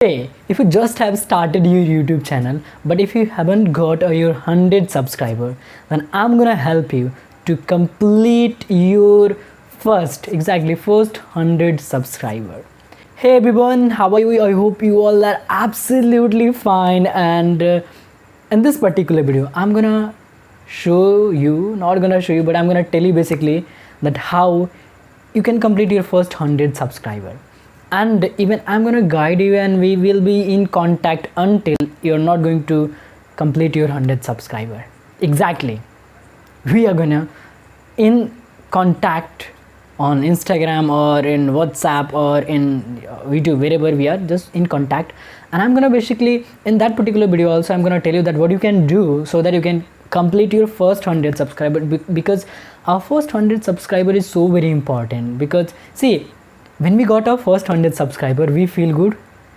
Hey, if you just have started your YouTube channel, but if you haven't got your 100 subscriber, then I'm gonna help you to complete your first 100 subscriber. Hey everyone, how are you? I hope you all are absolutely fine. And in this particular video, I'm gonna show you, not gonna show you, but I'm gonna tell you basically that how you can complete your first 100 subscriber. And even I'm gonna guide you, and we will be in contact until you're not going to complete your 100 subscriber. Exactly, we are gonna in contact on Instagram or in WhatsApp or in YouTube, wherever we are just in contact. And I'm gonna basically in that particular video also I'm gonna tell you that what you can do so that you can complete your first 100 subscriber, because our first 100 subscriber is so very important. Because see, when we got our first 100 subscriber we feel good,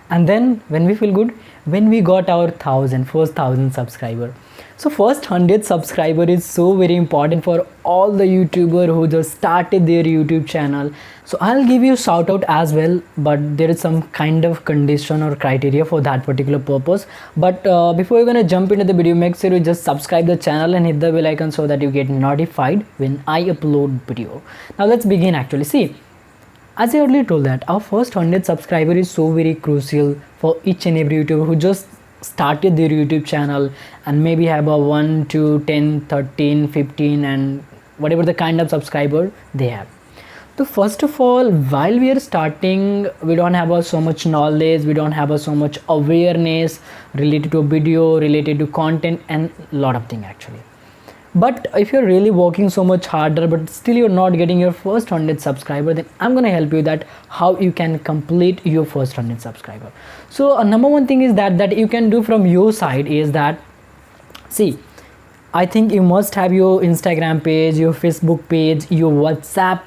and then when we feel good, when we got our first 1000 subscriber. So first 100 subscriber is so very important for all the YouTuber who just started their YouTube channel. So I'll give you shout out as well, but there is some kind of condition or criteria for that particular purpose. But before you're gonna jump into the video, make sure you just subscribe the channel and hit the bell icon so that you get notified when I upload video. Now let's begin. Actually, see, as I already told that our first 100 subscriber is so very crucial for each and every YouTuber who just started their YouTube channel and maybe have a 1 to 10, 13, 15 and whatever the kind of subscriber they have. So first of all, while we are starting, we don't have so much knowledge, we don't have so much awareness related to a video, related to content and lot of things actually. But if you're really working so much harder but still you're not getting your first 100 subscriber, then I'm gonna help you that how you can complete your first 100 subscriber. So number one thing is that you can do from your side is that, see, I think you must have your Instagram page, your Facebook page, your WhatsApp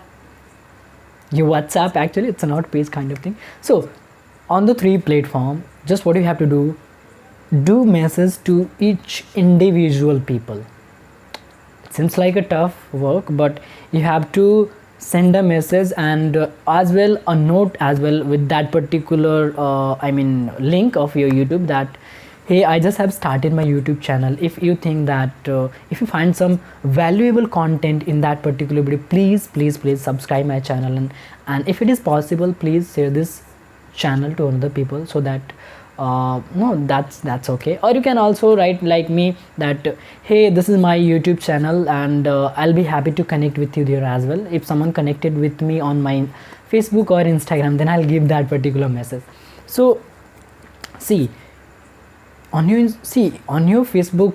actually, it's a not page kind of thing. So on the 3 platform, just what you have to do message to each individual people. Seems like a tough work, but you have to send a message and as well a note as well with that particular link of your YouTube, that hey, I just have started my YouTube channel. If you think that if you find some valuable content in that particular video, please subscribe my channel, and if it is possible, please share this channel to other people so that no, that's okay. Or you can also write like me that hey, this is my YouTube channel and I'll be happy to connect with you there as well. If someone connected with me on my Facebook or Instagram, then I'll give that particular message. So see, on your Facebook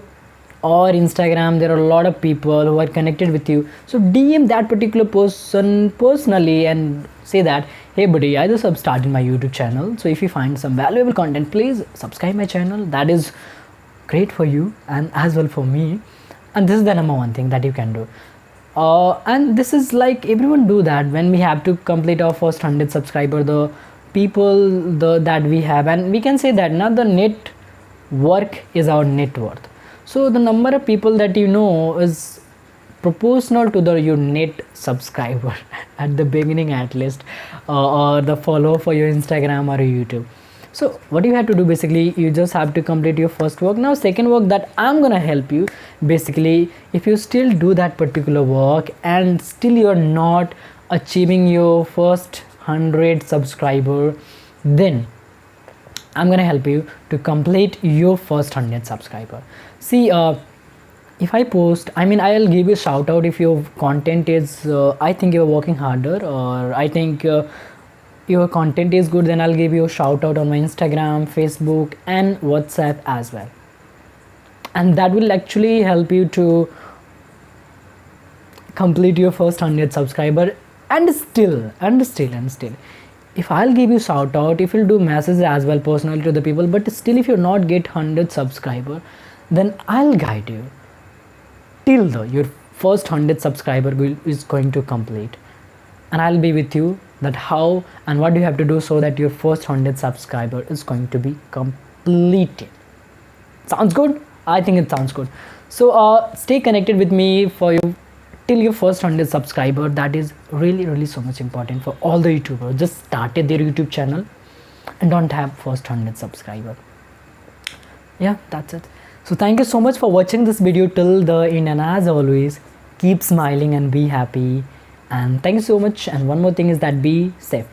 or Instagram, there are a lot of people who are connected with you. So DM that particular person personally and say that hey buddy, I just have started my YouTube channel, so if you find some valuable content, please subscribe my channel. That is great for you and as well for me. And this is the number one thing that you can do. And this is like everyone do that when we have to complete our first 100 subscriber, the people that we have, and we can say that now the net work is our net worth. So the number of people that you know is proportional to your net subscriber at the beginning at least, or the follower for your Instagram or your YouTube. So what you have to do basically, you just have to complete your first work. Now second work that I'm gonna help you, basically if you still do that particular work and still you're not achieving your first 100 subscriber, then I'm gonna help you to complete your first 100 subscriber. See, if I post, I'll give you a shout out if your content is I think you're working harder, or I think your content is good, then I'll give you a shout out on my Instagram, Facebook and WhatsApp as well. And that will actually help you to complete your first 100 subscriber. And still if I'll give you shout out, if you'll do messages as well personally to the people, but still if you not get 100 subscriber, then I'll guide you till your first 100 subscriber is going to complete, and I'll be with you that how and what you have to do so that your first 100 subscriber is going to be completed. Sounds good? I think it sounds good. So stay connected with me for you till your first 100 subscriber. That is really so much important for all the YouTubers just started their YouTube channel and don't have first 100 subscriber. Yeah, that's it. So thank you so much for watching this video till the end, and as always, keep smiling and be happy. And thank you so much. And one more thing is that be safe.